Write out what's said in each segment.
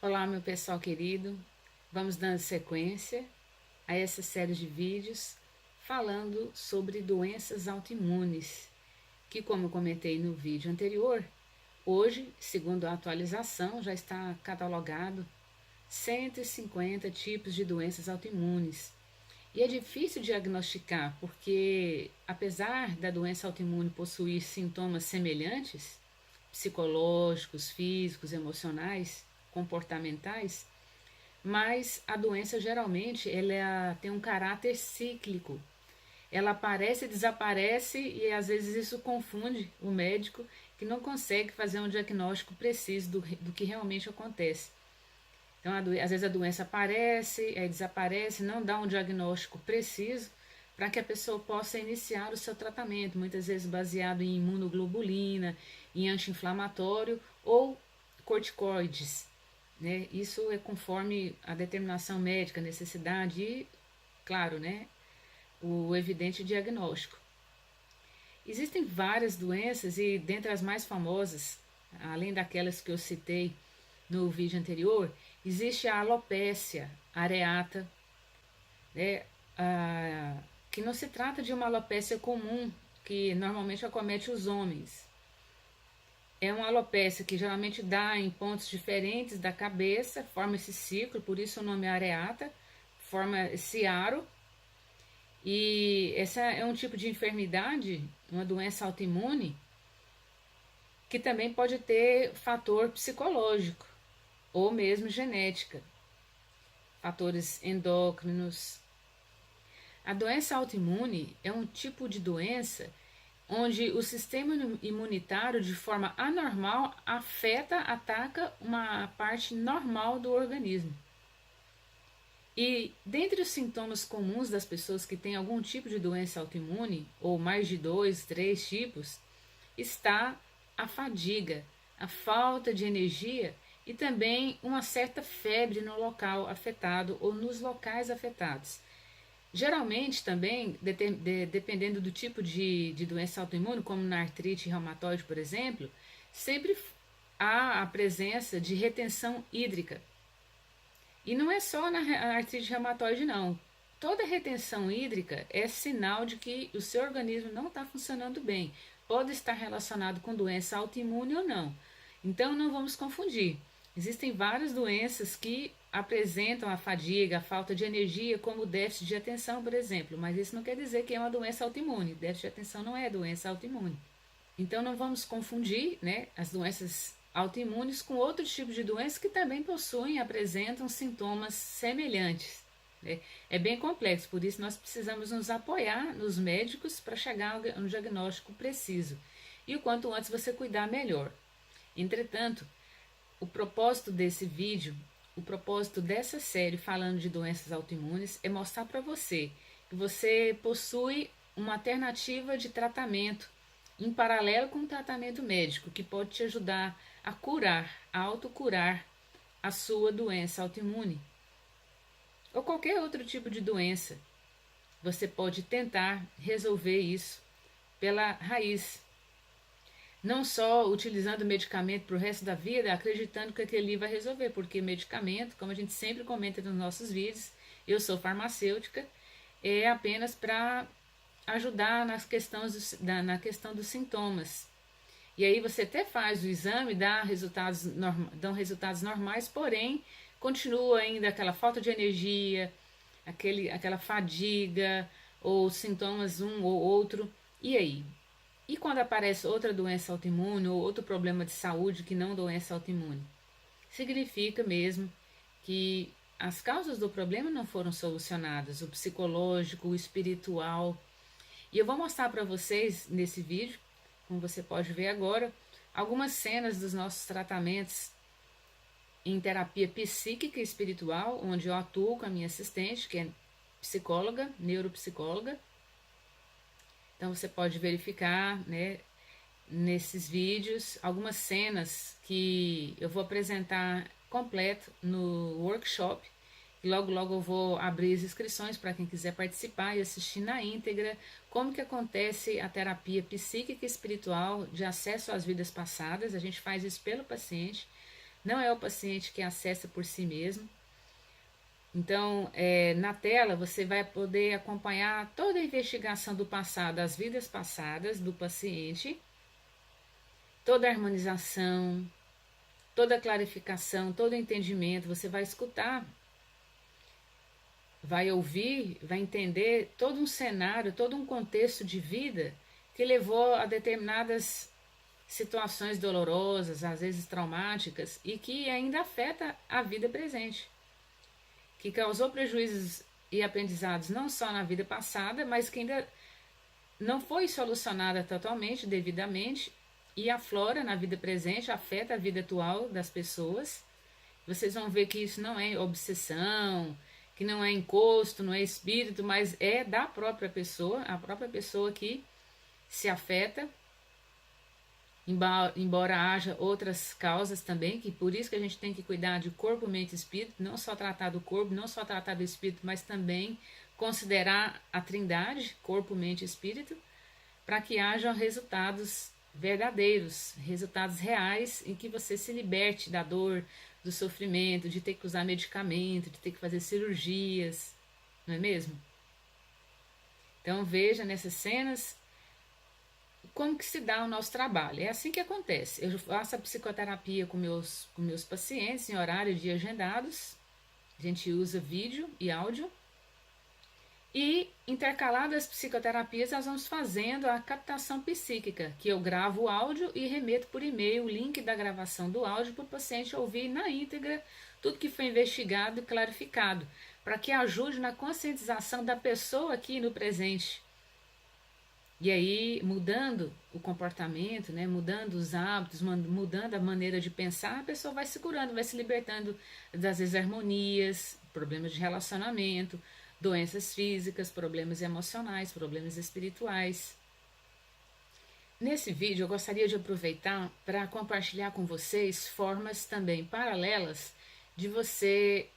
Olá, meu pessoal querido. Vamos dando sequência a essa série de vídeos falando sobre doenças autoimunes, que, como eu comentei no vídeo anterior, hoje, segundo a atualização, já está catalogado 150 tipos de doenças autoimunes. E é difícil diagnosticar, porque apesar da doença autoimune possuir sintomas semelhantes, psicológicos, físicos, emocionais, comportamentais, mas a doença geralmente tem um caráter cíclico. Ela aparece e desaparece e às vezes isso confunde o médico que não consegue fazer um diagnóstico preciso do que realmente acontece. Então, às vezes a doença aparece, aí desaparece, não dá um diagnóstico preciso para que a pessoa possa iniciar o seu tratamento, muitas vezes baseado em imunoglobulina, em anti-inflamatório ou corticoides. Né? Isso é conforme a determinação médica, a necessidade e, claro, né, o evidente diagnóstico. Existem várias doenças e dentre as mais famosas, além daquelas que eu citei no vídeo anterior, existe a alopécia areata, né, que não se trata de uma alopécia comum, que normalmente acomete os homens. É uma alopécia que geralmente dá em pontos diferentes da cabeça, forma esse círculo, por isso o nome é areata, forma esse aro. E essa é um tipo de enfermidade, uma doença autoimune, que também pode ter fator psicológico ou mesmo genética, fatores endócrinos. A doença autoimune é um tipo de doença onde o sistema imunitário, de forma anormal, ataca uma parte normal do organismo. E dentre os sintomas comuns das pessoas que têm algum tipo de doença autoimune, ou mais de 2, 3 tipos, está a fadiga, a falta de energia e também uma certa febre no local afetado ou nos locais afetados. Geralmente também, dependendo do tipo de doença autoimune, como na artrite reumatoide, por exemplo, sempre há a presença de retenção hídrica. E não é só na artrite reumatoide, não. Toda retenção hídrica é sinal de que o seu organismo não está funcionando bem. Pode estar relacionado com doença autoimune ou não. Então não vamos confundir. Existem várias doenças que apresentam a fadiga, a falta de energia, como o déficit de atenção, por exemplo, mas isso não quer dizer que é uma doença autoimune. Déficit de atenção não é doença autoimune. Então não vamos confundir, né, as doenças autoimunes com outros tipos de doenças que também possuem e apresentam sintomas semelhantes. Né? É bem complexo, por isso nós precisamos nos apoiar nos médicos para chegar a um diagnóstico preciso. E o quanto antes você cuidar, melhor. Entretanto, o propósito desse vídeo, o propósito dessa série falando de doenças autoimunes é mostrar para você que você possui uma alternativa de tratamento em paralelo com o tratamento médico que pode te ajudar a curar, a autocurar a sua doença autoimune ou qualquer outro tipo de doença. Você pode tentar resolver isso pela raiz, não só utilizando medicamento para o resto da vida, acreditando que aquele vai resolver, porque medicamento, como a gente sempre comenta nos nossos vídeos, eu sou farmacêutica, é apenas para ajudar na questão dos sintomas. E aí você até faz o exame, dão resultados normais, porém continua ainda aquela falta de energia, aquela fadiga, ou sintomas um ou outro. E aí? E quando aparece outra doença autoimune ou outro problema de saúde que não doença autoimune? Significa mesmo que as causas do problema não foram solucionadas, o psicológico, o espiritual. E eu vou mostrar para vocês nesse vídeo, como você pode ver agora, algumas cenas dos nossos tratamentos em terapia psíquica e espiritual, onde eu atuo com a minha assistente, que é psicóloga, neuropsicóloga. Então você pode verificar, né, nesses vídeos algumas cenas que eu vou apresentar completo no workshop. E logo logo eu vou abrir as inscrições para quem quiser participar e assistir na íntegra como que acontece a terapia psíquica e espiritual de acesso às vidas passadas. A gente faz isso pelo paciente, não é o paciente que acessa por si mesmo. Então, na tela você vai poder acompanhar toda a investigação do passado, as vidas passadas do paciente, toda a harmonização, toda a clarificação, todo o entendimento. Você vai escutar, vai ouvir, vai entender todo um cenário, todo um contexto de vida que levou a determinadas situações dolorosas, às vezes traumáticas, e que ainda afeta a vida presente, que causou prejuízos e aprendizados não só na vida passada, mas que ainda não foi solucionada totalmente, devidamente, e aflora na vida presente, afeta a vida atual das pessoas. Vocês vão ver que isso não é obsessão, que não é encosto, não é espírito, mas é da própria pessoa, a própria pessoa que se afeta, embora haja outras causas também, que por isso que a gente tem que cuidar de corpo, mente e espírito, não só tratar do corpo, não só tratar do espírito, mas também considerar a trindade, corpo, mente e espírito, para que hajam resultados verdadeiros, resultados reais, em que você se liberte da dor, do sofrimento, de ter que usar medicamento, de ter que fazer cirurgias, não é mesmo? Então veja nessas cenas como que se dá o nosso trabalho. É assim que acontece. Eu faço a psicoterapia com meus pacientes em horário de agendados. A gente usa vídeo e áudio. E intercaladas as psicoterapias, nós vamos fazendo a captação psíquica, que eu gravo o áudio e remeto por e-mail o link da gravação do áudio para o paciente ouvir na íntegra tudo que foi investigado e clarificado, para que ajude na conscientização da pessoa aqui no presente. E aí, mudando o comportamento, né, mudando os hábitos, mudando a maneira de pensar, a pessoa vai se curando, vai se libertando das desarmonias, problemas de relacionamento, doenças físicas, problemas emocionais, problemas espirituais. Nesse vídeo, eu gostaria de aproveitar para compartilhar com vocês formas também paralelas de você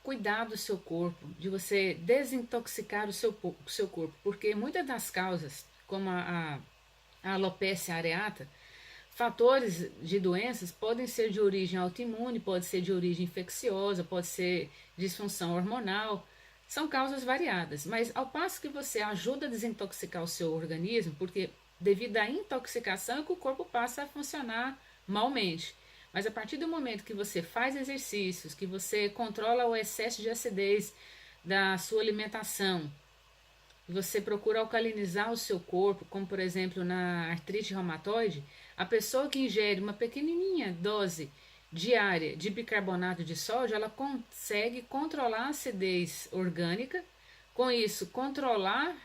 cuidar do seu corpo, de você desintoxicar o seu corpo, porque muitas das causas, como a alopecia areata, fatores de doenças podem ser de origem autoimune, pode ser de origem infecciosa, pode ser disfunção hormonal, são causas variadas, mas ao passo que você ajuda a desintoxicar o seu organismo, porque devido à intoxicação é que o corpo passa a funcionar malmente. Mas a partir do momento que você faz exercícios, que você controla o excesso de acidez da sua alimentação, você procura alcalinizar o seu corpo, como por exemplo na artrite reumatoide, a pessoa que ingere uma pequenininha dose diária de bicarbonato de sódio, ela consegue controlar a acidez orgânica, com isso controlar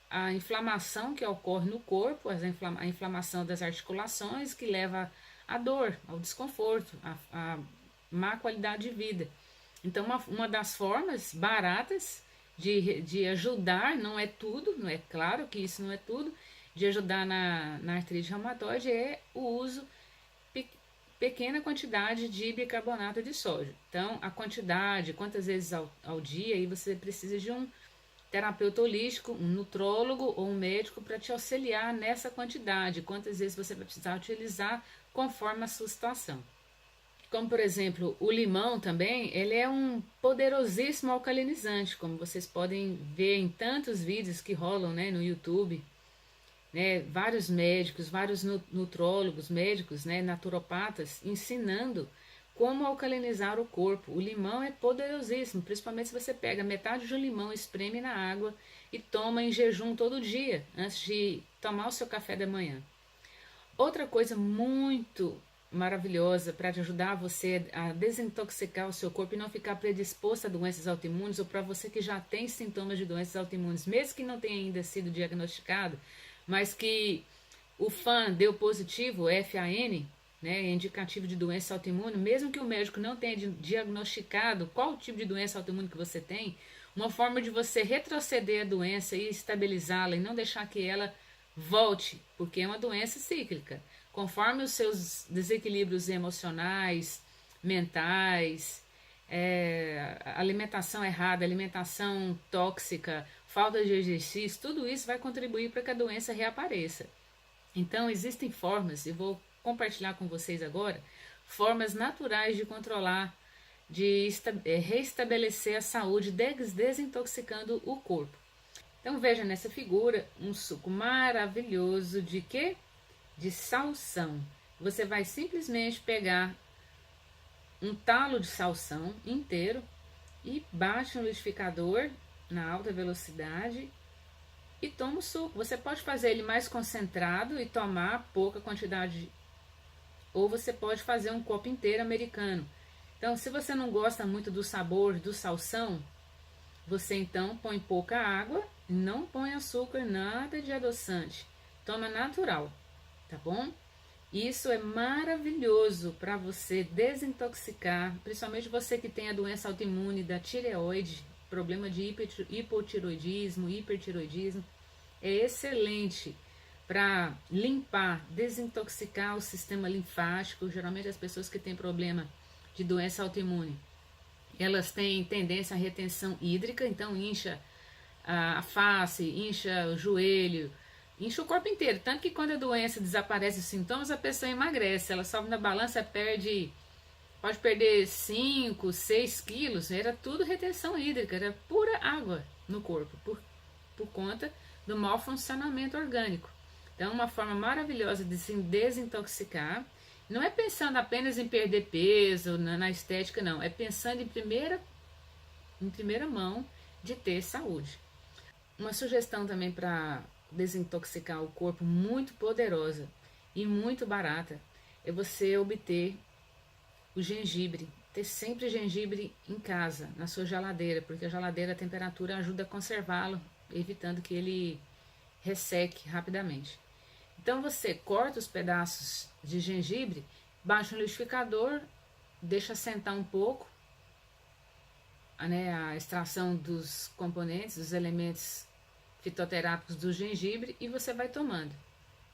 a inflamação que ocorre no corpo, a inflamação das articulações, que leva à dor, ao desconforto, à má qualidade de vida. Então, uma das formas baratas de ajudar, não é tudo, não é claro que isso não é tudo, de ajudar na artrite reumatoide é o uso pequena quantidade de bicarbonato de sódio. Então, a quantidade, quantas vezes ao dia, aí você precisa de um terapeuta holístico, um nutrólogo ou um médico para te auxiliar nessa quantidade, quantas vezes você vai precisar utilizar conforme a sua situação. Como, por exemplo, o limão também, ele é um poderosíssimo alcalinizante, como vocês podem ver em tantos vídeos que rolam, né, no YouTube, né, vários médicos, vários nutrólogos, médicos, né, naturopatas, ensinando como alcalinizar o corpo. O limão é poderosíssimo, principalmente se você pega metade de um limão, espreme na água e toma em jejum todo dia, antes de tomar o seu café da manhã. Outra coisa muito maravilhosa para te ajudar você a desintoxicar o seu corpo e não ficar predisposto a doenças autoimunes, ou para você que já tem sintomas de doenças autoimunes, mesmo que não tenha ainda sido diagnosticado, mas que o FAN deu positivo, FAN, né, indicativo de doença autoimune, mesmo que o médico não tenha diagnosticado qual tipo de doença autoimune que você tem, uma forma de você retroceder a doença e estabilizá-la e não deixar que ela volte, porque é uma doença cíclica. Conforme os seus desequilíbrios emocionais, mentais, alimentação errada, alimentação tóxica, falta de exercício, tudo isso vai contribuir para que a doença reapareça. Então, existem formas, e vou compartilhar com vocês agora, formas naturais de controlar, de reestabelecer a saúde, desintoxicando o corpo. Então veja nessa figura um suco maravilhoso de quê? De salsão. Você vai simplesmente pegar um talo de salsão inteiro e bate no liquidificador na alta velocidade e toma o suco. Você pode fazer ele mais concentrado e tomar pouca quantidade, ou você pode fazer um copo inteiro americano. Então, se você não gosta muito do sabor do salsão, você então põe pouca água, não põe açúcar, nada de adoçante. Toma natural, tá bom? Isso é maravilhoso para você desintoxicar, principalmente você que tem a doença autoimune da tireoide, problema de hipotiroidismo, hipertiroidismo. É excelente para limpar, desintoxicar o sistema linfático. Geralmente as pessoas que têm problema de doença autoimune, elas têm tendência à retenção hídrica, então incha a face, incha o joelho, incha o corpo inteiro. Tanto que quando a doença desaparece os sintomas, a pessoa emagrece, ela sobe na balança, pode perder 5, 6 quilos. Era tudo retenção hídrica, era pura água no corpo, por conta do mau funcionamento orgânico. Então, uma forma maravilhosa de se desintoxicar. Não é pensando apenas em perder peso, na estética, não. É pensando em primeira mão de ter saúde. Uma sugestão também para desintoxicar o corpo muito poderosa e muito barata é você obter o gengibre. Ter sempre gengibre em casa, na sua geladeira, porque a geladeira, a temperatura ajuda a conservá-lo, evitando que ele resseque rapidamente. Então você corta os pedaços de gengibre, baixa no liquidificador, deixa sentar um pouco, né, a extração dos componentes, dos elementos fitoterápicos do gengibre, e você vai tomando.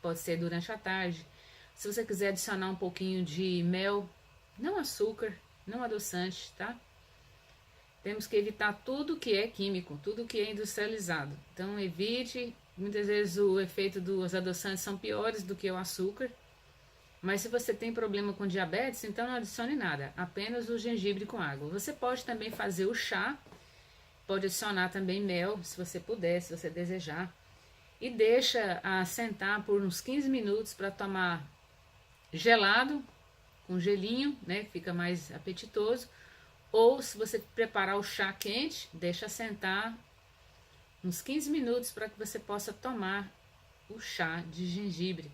Pode ser durante a tarde. Se você quiser adicionar um pouquinho de mel, não açúcar, não adoçante, tá? Temos que evitar tudo que é químico, tudo que é industrializado. Então evite. Muitas vezes o efeito dos adoçantes são piores do que o açúcar. Mas se você tem problema com diabetes, então não adicione nada, apenas o gengibre com água. Você pode também fazer o chá, pode adicionar também mel, se você puder, se você desejar. E deixa assentar por uns 15 minutos para tomar gelado, com gelinho, né, que fica mais apetitoso. Ou se você preparar o chá quente, deixa assentar uns 15 minutos para que você possa tomar o chá de gengibre.